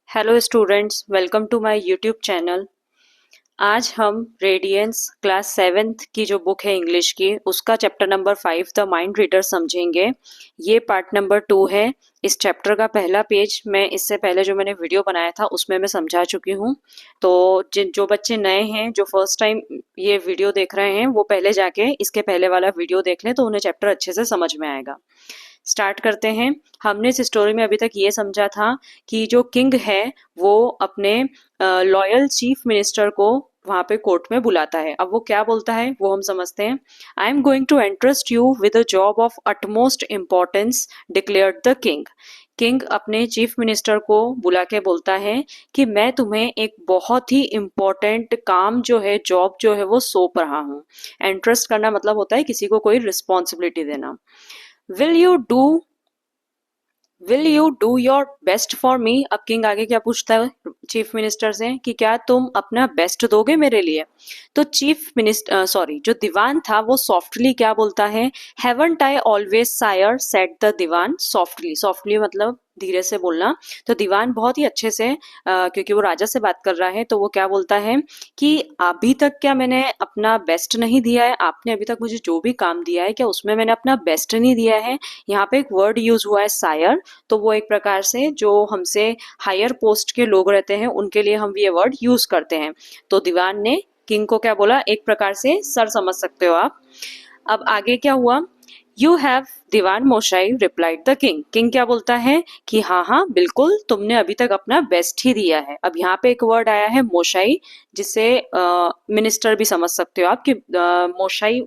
Hello students, welcome to my YouTube channel. आज हम radiance class seventh की जो बुक है इंग्लिश की, उसका chapter number 5 the mind reader समझेंगे। ये पार्ट नंबर 2 है। इस चैप्टर का पहला पेज मैं इससे पहले जो मैंने वीडियो बनाया था उसमें मैं समझा चुकी हूँ। तो जिन जो बच्चे नए हैं, जो फर्स्ट टाइम ये वीडियो देख रहे हैं, वो पहले जाके इसके पहले वाला वीडियो देख लें तो उन्हें चैप्टर अच्छे से समझ में आएगा। स्टार्ट करते हैं। हमने इस स्टोरी में अभी तक ये समझा था कि जो किंग है वो अपने लॉयल चीफ मिनिस्टर को वहां पे कोर्ट में बुलाता है। अब वो क्या बोलता है वो हम समझते हैं। I am going to entrust you with a job of utmost importance, declared the king. King अपने चीफ मिनिस्टर को बुला के बोलता है कि मैं तुम्हें एक बहुत ही इम्पोर्टेंट काम जो है, जॉब जो है वो सौंप रहा हूँ। एंट्रस्ट करना मतलब होता है किसी को कोई रिस्पॉन्सिबिलिटी देना। Will you do will you do your best for me. अब किंग आगे क्या पूछता है चीफ मिनिस्टर से कि क्या तुम अपना बेस्ट दोगे मेरे लिए। तो चीफ मिनिस्टर जो दीवान था वो सॉफ्टली क्या बोलता है, haven't I always sire, said the Diwan softly. Softly मतलब धीरे से बोलना। तो दीवान बहुत ही अच्छे से क्योंकि वो राजा से बात कर रहा है, तो वो क्या बोलता है कि अभी तक क्या मैंने अपना बेस्ट नहीं दिया है। आपने अभी तक मुझे जो भी काम दिया है क्या उसमें मैंने अपना बेस्ट नहीं दिया है। यहाँ पे एक वर्ड यूज हुआ है सायर, तो वो एक प्रकार से जो हमसे हायर पोस्ट के लोग रहते हैं उनके लिए हम ये वर्ड यूज करते हैं। तो दीवान ने किंग को क्या बोला, एक प्रकार से सर समझ सकते हो आप। अब आगे क्या हुआ, you have Diwan Moshai replied the king. King क्या बोलता है कि हाँ हाँ बिल्कुल, तुमने अभी तक अपना बेस्ट ही दिया है। अब यहाँ पे एक वर्ड आया है मोशाई, जिसे मिनिस्टर भी समझ सकते हो आप कि मोशाई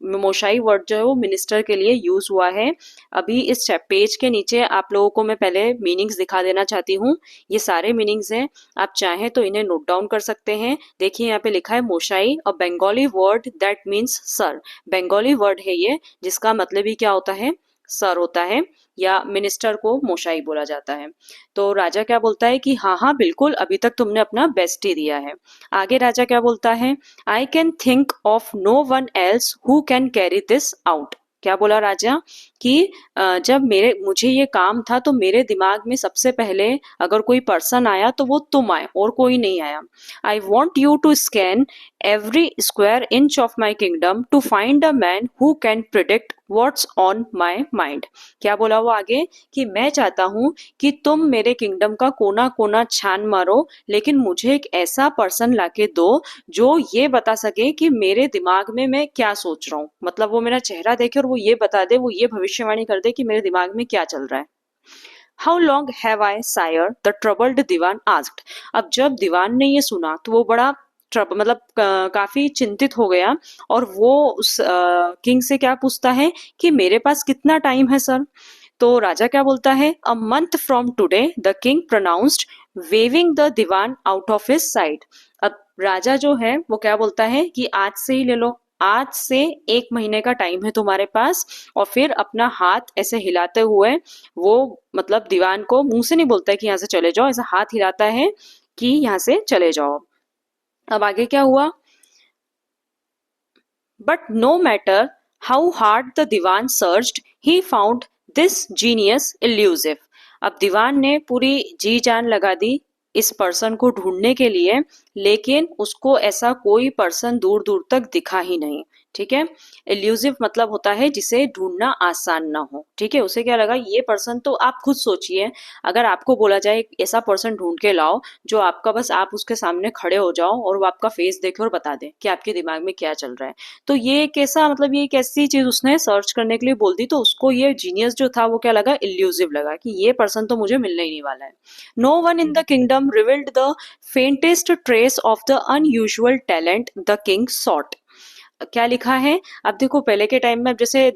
मोशाई वर्ड जो है वो मिनिस्टर के लिए यूज हुआ है। अभी इस पेज के नीचे आप लोगों को मैं पहले मीनिंग्स दिखा देना चाहती हूँ। ये सारे मीनिंग्स हैं, आप चाहें तो इन्हें नोट डाउन कर सकते हैं। देखिए यहाँ पे लिखा है moshai, a Bengali word that means sir. Bengali word है ये, जिसका मतलब ही क्या होता है, सर होता है, या मिनिस्टर को मोशाई बोला जाता है। तो राजा क्या बोलता है कि हाँ हाँ बिल्कुल, अभी तक तुमने अपना बेस्ट ही दिया है। आगे राजा क्या बोलता है, I can think of no one else who can carry this out. क्या बोला राजा कि जब मुझे ये काम था तो मेरे दिमाग में सबसे पहले अगर कोई पर्सन आया तो वो तुम आए और कोई नहीं आया। I want you to scan every square inch of my kingdom to find a man who can predict what's on my mind। क्या बोला वो आगे कि मैं चाहता हूं कि तुम मेरे किंगडम का कोना कोना छान मारो, लेकिन मुझे एक ऐसा पर्सन लाके दो जो ये बता सके कि मेरे दिमाग में मैं क्या सोच रहा हूँ। मतलब वो मेरा चेहरा देखे और वो ये बता दे, वो ये भविष्यवाणी कर दे कि मेरे दिमाग में क्या चल रहा है। How long have I sire, the troubled Diwan asked. अब जब दीवान ने ये सुना तो वो बड़ा मतलब काफी चिंतित हो गया, और वो उस किंग से क्या पूछता है कि मेरे पास कितना टाइम है सर। तो राजा क्या बोलता है, a month from today the king pronounced, waving the Diwan out of his sight. अब राजा जो है वो क्या बोलता है कि आज से ही ले लो, आज से 1 महीने का टाइम है तुम्हारे पास। और फिर अपना हाथ ऐसे हिलाते हुए वो, मतलब दीवान को मुंह से नहीं बोलता है कि यहाँ से चले जाओ, ऐसा हाथ हिलाता है कि यहाँ से चले जाओ। अब आगे क्या हुआ, but no matter how hard the Diwan searched, he found this genius elusive. अब दीवान ने पूरी जी जान लगा दी इस पर्सन को ढूंढने के लिए, लेकिन उसको ऐसा कोई पर्सन दूर दूर तक दिखा ही नहीं। ठीक है, इल्यूसिव मतलब होता है जिसे ढूंढना आसान ना हो। ठीक है, उसे क्या लगा, ये पर्सन तो आप खुद सोचिए, अगर आपको बोला जाए ऐसा पर्सन ढूंढ के लाओ जो आपका, बस आप उसके सामने खड़े हो जाओ और वो आपका फेस देखे और बता दे कि आपके दिमाग में क्या चल रहा है। तो ये कैसा, मतलब ये एक ऐसी चीज उसने सर्च करने के लिए बोल दी, तो उसको ये जीनियस जो था वो क्या लगा, इल्यूसिव लगा कि ये पर्सन तो मुझे मिलने ही नहीं वाला है। No one in the kingdom revealed the faintest trace of the unusual talent the king sought. क्या लिखा है, अब देखो पहले के टाइम में, अब जैसे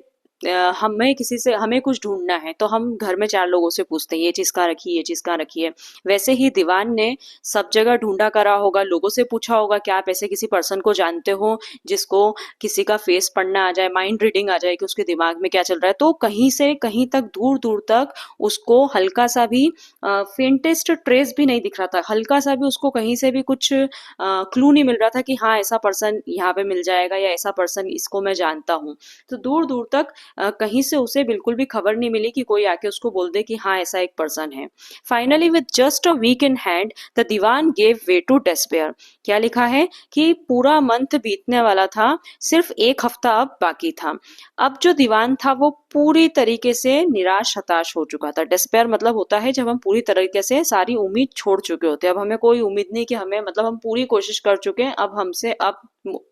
हमें किसी से, हमें कुछ ढूंढना है तो हम घर में 4 लोगों से पूछते हैं ये चीज कहाँ रखी है, ये चीज कहाँ रखी है। वैसे ही दीवान ने सब जगह ढूंढा करा होगा, लोगों से पूछा होगा क्या आप ऐसे किसी पर्सन को जानते हो जिसको किसी का फेस पढ़ना आ जाए, माइंड रीडिंग आ जाए कि उसके दिमाग में क्या चल रहा है। तो कहीं से कहीं तक, दूर दूर तक उसको हल्का सा भी फेंटेस्ट ट्रेस भी नहीं दिख रहा था, हल्का सा भी उसको कहीं से भी कुछ क्लू नहीं मिल रहा था कि हाँ ऐसा पर्सन यहाँ पे मिल जाएगा या ऐसा पर्सन इसको मैं जानता हूँ। तो दूर दूर तक कहीं से उसे बिल्कुल भी खबर नहीं मिली कि कोई आके उसको बोल दे कि हाँ ऐसा एक पर्सन है। Finally with just a week in hand the Diwan gave way to despair. क्या लिखा है कि पूरा मंथ बीतने वाला था, सिर्फ एक हफ्ता अब बाकी था। अब जो दीवान था वो पूरी तरीके से निराश हताश हो चुका था। डिस्पेयर मतलब होता है जब हम पूरी तरीके से सारी उम्मीद छोड़ चुके होते हैं, अब हमें कोई उम्मीद नहीं कि हमें, मतलब हम पूरी कोशिश कर चुके हैं, अब हमसे अब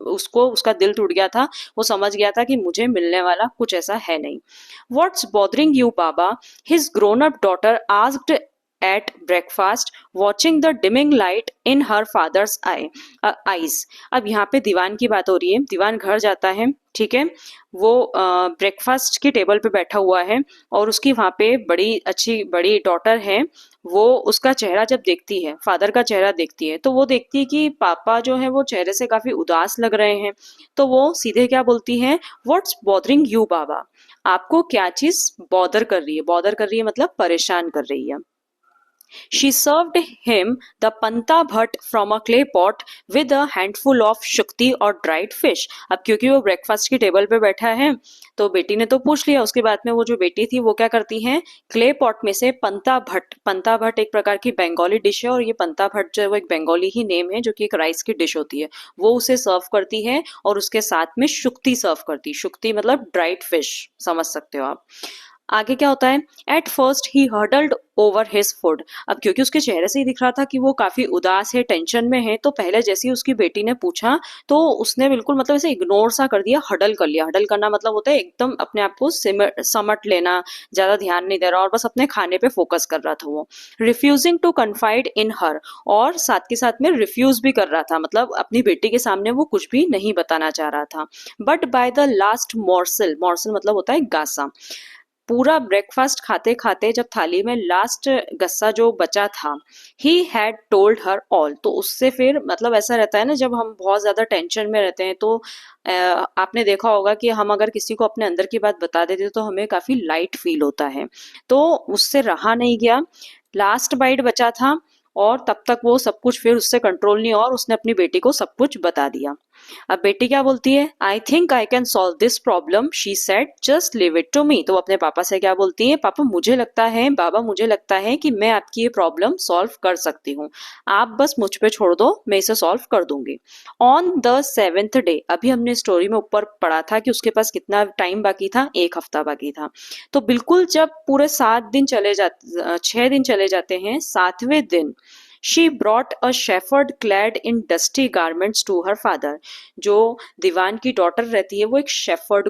उसको उसका दिल टूट गया था, वो समझ गया था कि मुझे मिलने वाला कुछ ऐसा है नहीं। What's bothering you Baba, his grown up daughter asked at breakfast, watching the dimming light in her father's eyes। अब यहाँ पे दीवान की बात हो रही है। दीवान घर जाता है, ठीक है, वो ब्रेकफास्ट की टेबल पे बैठा हुआ है और उसकी वहाँ पे बड़ी अच्छी बड़ी डॉटर है। वो उसका चेहरा जब देखती है, फादर का चेहरा देखती है, तो वो देखती है कि पापा जो है वो चेहरे से काफी उदास लग रहे हैं। तो वो सीधे क्या बोलती है, व्हाट्स बॉदरिंग यू बाबा, आपको क्या चीज बॉदर कर रही है। बॉदर कर रही है मतलब परेशान कर रही है। She served him the panta bhat from a clay pot with a handful of shukti और dried fish। अब क्योंकि वो ब्रेकफास्ट की टेबल पे बैठा है तो बेटी ने तो पूछ लिया, उसके बाद में वो जो बेटी थी वो क्या करती है, क्ले पॉट में से पंता भट्ट एक प्रकार की बंगाली डिश है और ये पंता भट्ट जो है वो एक बंगाली ही नेम है जो कि एक राइस की डिश होती है, वो उसे सर्व करती है और उसके साथ में शुक्ति सर्व करती है। शुक्ति मतलब ड्राइड फिश, समझ सकते हो आप। आगे क्या होता है, at first he huddled over his food. अब क्योंकि उसके चेहरे से ही दिख रहा था कि वो काफी उदास है, टेंशन में है, तो पहले जैसे ही उसकी बेटी ने पूछा तो उसने बिल्कुल मतलब ऐसे इग्नोर सा कर दिया, हडल कर लिया। हडल करना मतलब होता है एकदम अपने आप को समट लेना, ज्यादा ध्यान नहीं दे रहा और बस अपने खाने पे फोकस कर रहा था वो। रिफ्यूजिंग टू कन्फाइड इन हर, और साथ के साथ में रिफ्यूज भी कर रहा था, मतलब अपनी बेटी के सामने वो कुछ भी नहीं बताना चाह रहा था। But by the last morsel, morsel मतलब होता है गासा, पूरा ब्रेकफास्ट खाते खाते जब थाली में लास्ट गस्सा जो बचा था, he had told her all. तो उससे फिर मतलब ऐसा रहता है ना, जब हम बहुत ज्यादा टेंशन में रहते हैं तो आपने देखा होगा कि हम अगर किसी को अपने अंदर की बात बता देते तो हमें काफी लाइट फील होता है। तो उससे रहा नहीं गया, लास्ट बाइट बचा था और तब तक वो सब कुछ फिर उससे कंट्रोल नहीं, और उसने अपनी बेटी को सब कुछ बता दिया। अब बेटी क्या बोलती है, I think I can solve this problem, she said just leave it to me. तो वो अपने पापा से क्या बोलती है, पापा मुझे लगता है, बाबा मुझे लगता है कि मैं आपकी ये प्रॉब्लम सॉल्व कर सकती हूँ, आप बस मुझ पे छोड़ दो, मैं इसे सॉल्व कर दूंगी। ऑन द 7th डे, अभी हमने स्टोरी में ऊपर पढ़ा था कि उसके पास कितना टाइम बाकी था, एक हफ्ता बाकी था। तो बिल्कुल जब पूरे 7 दिन चले जाते, 6 दिन चले जाते हैं, 7वें दिन she brought a shepherd clad in dusty garments to her father। जो दीवान की डॉटर रहती है वो एक शेफर्ड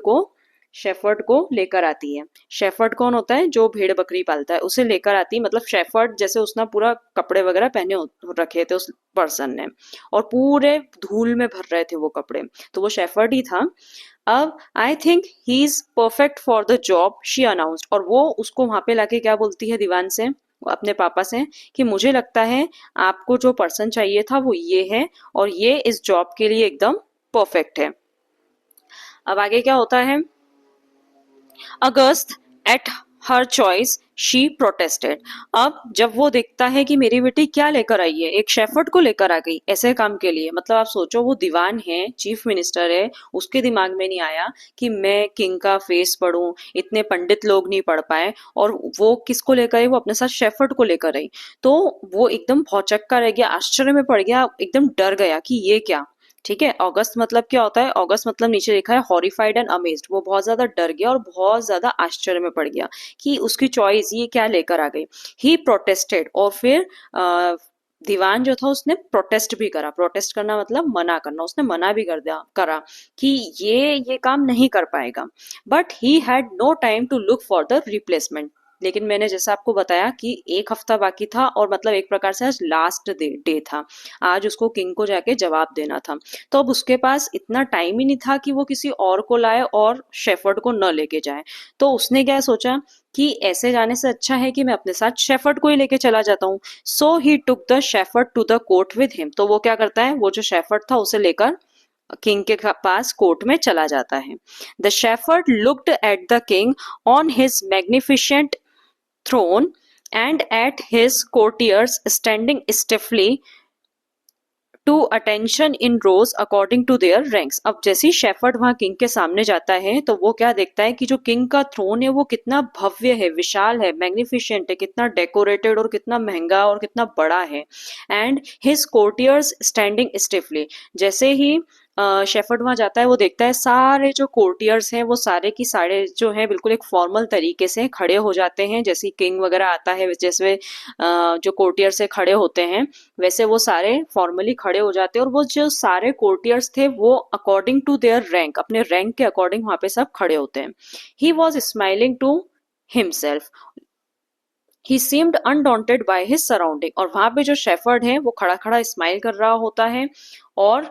को लेकर आती है। शेफर्ड कौन होता है, जो भेड़ बकरी पालता है, उसे लेकर आती है। मतलब शेफर्ड जैसे उसने पूरा कपड़े वगैरह पहने रखे थे उस पर्सन ने, और पूरे धूल में भर रहे थे वो कपड़े, तो वो शेफर्ड ही था। अब I think he is perfect for the job, she announced. और वो उसको वहां पे लाके क्या बोलती है दीवान से, अपने पापा से, कि मुझे लगता है आपको जो पर्सन चाहिए था वो ये है और ये इस जॉब के लिए एकदम परफेक्ट है। अब आगे क्या होता है, aghast at her choice she protested. अब जब वो देखता है कि मेरी बेटी क्या लेकर आई है, एक शेफर्ड को लेकर आ गई ऐसे काम के लिए, मतलब आप सोचो वो दीवान है, चीफ मिनिस्टर है, उसके दिमाग में नहीं आया कि मैं किंग का फेस पढ़ूं, इतने पंडित लोग नहीं पढ़ पाए, और वो किसको लेकर आई, वो अपने साथ शेफर्ड को लेकर आई। तो वो एकदम भौचक्का रह गया, आश्चर्य में पड़ गया, एकदम डर गया कि ये क्या। ठीक है, अगस्त मतलब क्या होता है, अगस्त मतलब नीचे लिखा है हॉरिफाइड एंड अमेज्ड, वो बहुत ज्यादा डर गया और बहुत ज्यादा आश्चर्य में पड़ गया कि उसकी चॉइस ये क्या लेकर आ गई। ही प्रोटेस्टेड, और फिर दीवान जो था उसने प्रोटेस्ट भी करा। प्रोटेस्ट करना मतलब मना करना, उसने मना भी कर दिया करा कि ये काम नहीं कर पाएगा। But he had no time to look for the replacement. लेकिन मैंने जैसा आपको बताया कि एक हफ्ता बाकी था और मतलब एक प्रकार से आज लास्ट डे था, आज उसको किंग को जाके जवाब देना था। तो अब उसके पास इतना टाइम ही नहीं था कि वो किसी और को लाए और शेफर्ड को न लेके जाए। तो उसने क्या सोचा कि ऐसे जाने से अच्छा है कि मैं अपने साथ शेफर्ड को ही लेके चला जाता हूँ। So he took the shepherd to the court with him. तो वो क्या करता है, वो जो शेफर्ड था उसे लेकर किंग के पास कोर्ट में चला जाता है। The shepherd looked at the king on his magnificent throne and at his courtiers standing stiffly to attention in rows according to their ranks. अब जैसे ही शेफर्ड वहां किंग के सामने जाता है तो वो क्या देखता है कि जो किंग का थ्रोन है वो कितना भव्य है, विशाल है, मैग्निफिशेंट है, कितना डेकोरेटेड और कितना महंगा और कितना बड़ा है। And his courtiers standing stiffly. जैसे ही शेफर्ड वहां जाता है वो देखता है सारे जो कोर्टियर्स हैं वो सारे की सारे जो हैं बिल्कुल एक फॉर्मल तरीके से खड़े हो जाते हैं। जैसे किंग वगैरह आता है जैसे जो कोर्टियर से खड़े होते हैं वैसे वो सारे फॉर्मली खड़े हो जाते हैं। और वो जो सारे कोर्टियर्स थे वो अकॉर्डिंग टू देयर रैंक, अपने रैंक के अकॉर्डिंग वहां पे सब खड़े होते हैं। He was smiling to himself, he seemed undaunted by his surrounding. और वहां पे जो शेफर्ड है वो खड़ा खड़ा स्माइल कर रहा होता है। और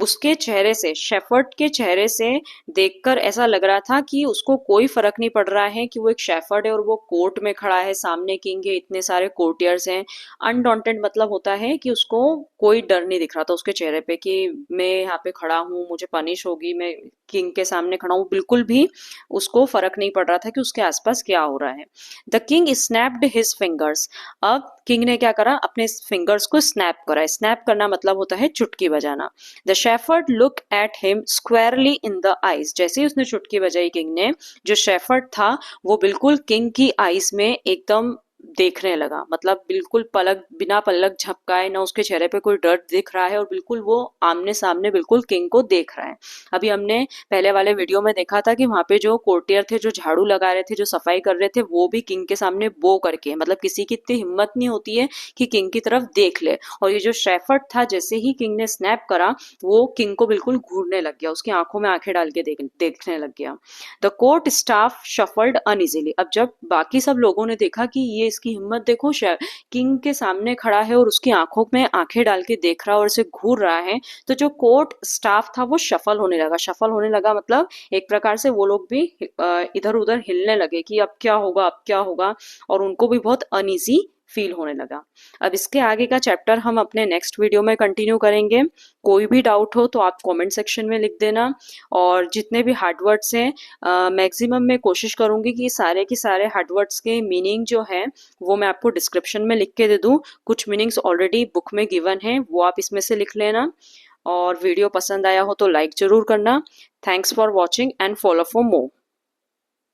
उसके चेहरे से, शेफर्ड के चेहरे से देखकर ऐसा लग रहा था कि उसको कोई फर्क नहीं पड़ रहा है कि वो एक शेफर्ड है और वो कोर्ट में खड़ा है, सामने किंग है, इतने सारे कोर्टियर्स हैं। अनडॉन्टेड मतलब होता है कि उसको कोई डर नहीं दिख रहा था उसके चेहरे पे कि मैं यहाँ पे खड़ा हूँ, मुझे पनिश होगी, मैं किंग के सामने खड़ा हूँ। बिल्कुल भी उसको फर्क नहीं पड़ रहा था कि उसके आसपास क्या हो रहा है। The king snapped his fingers. अब किंग ने क्या करा, अपने फिंगर्स को स्नैप करा। स्नैप करना मतलब होता है चुटकी बजाना। The shepherd look at him स्क्वायरली in the eyes. जैसे ही उसने चुटकी बजाई किंग ने, जो शेफर्ड था वो बिल्कुल किंग की आईज में एकदम देखने लगा। मतलब बिल्कुल पलक, बिना पलक झपकाए, ना उसके चेहरे पे कोई डर दिख रहा है और बिल्कुल वो आमने सामने बिल्कुल किंग को देख रहा है। अभी हमने पहले वाले वीडियो में देखा था कि वहां पे जो कोर्टियर थे, जो झाड़ू लगा रहे थे, जो सफाई कर रहे थे, वो भी किंग के सामने बो करके, मतलब किसी की इतनी हिम्मत नहीं होती है कि किंग की तरफ देख ले। और ये जो शेफर्ड था, जैसे ही किंग ने स्नैप करा वो किंग को बिल्कुल घूरने लग गया, उसकी आंखों में आंखें डाल के देखने लग गया। The court staff shuffled uneasily. अब जब बाकी सब लोगों ने देखा कि ये इसकी हिम्मत देखो, किंग के सामने खड़ा है और उसकी आंखों में आंखें डाल के देख रहा है और उसे घूर रहा है, तो जो कोर्ट स्टाफ था वो शफल होने लगा। शफल होने लगा मतलब एक प्रकार से वो लोग भी इधर उधर हिलने लगे कि अब क्या होगा, अब क्या होगा, और उनको भी बहुत अनईजी फील होने लगा। अब इसके आगे का चैप्टर हम अपने नेक्स्ट वीडियो में कंटिन्यू करेंगे। कोई भी डाउट हो तो आप कमेंट सेक्शन में लिख देना। और जितने भी हार्ड वर्ड्स हैं मैक्सिमम मैं कोशिश करूंगी कि सारे के सारे हार्ड वर्ड्स के मीनिंग जो है वो मैं आपको डिस्क्रिप्शन में लिख के दे दूं। कुछ मीनिंग्स ऑलरेडी बुक में गिवन है, वो आप इसमें से लिख लेना। और वीडियो पसंद आया हो तो लाइक जरूर करना। Thanks for watching and follow for more.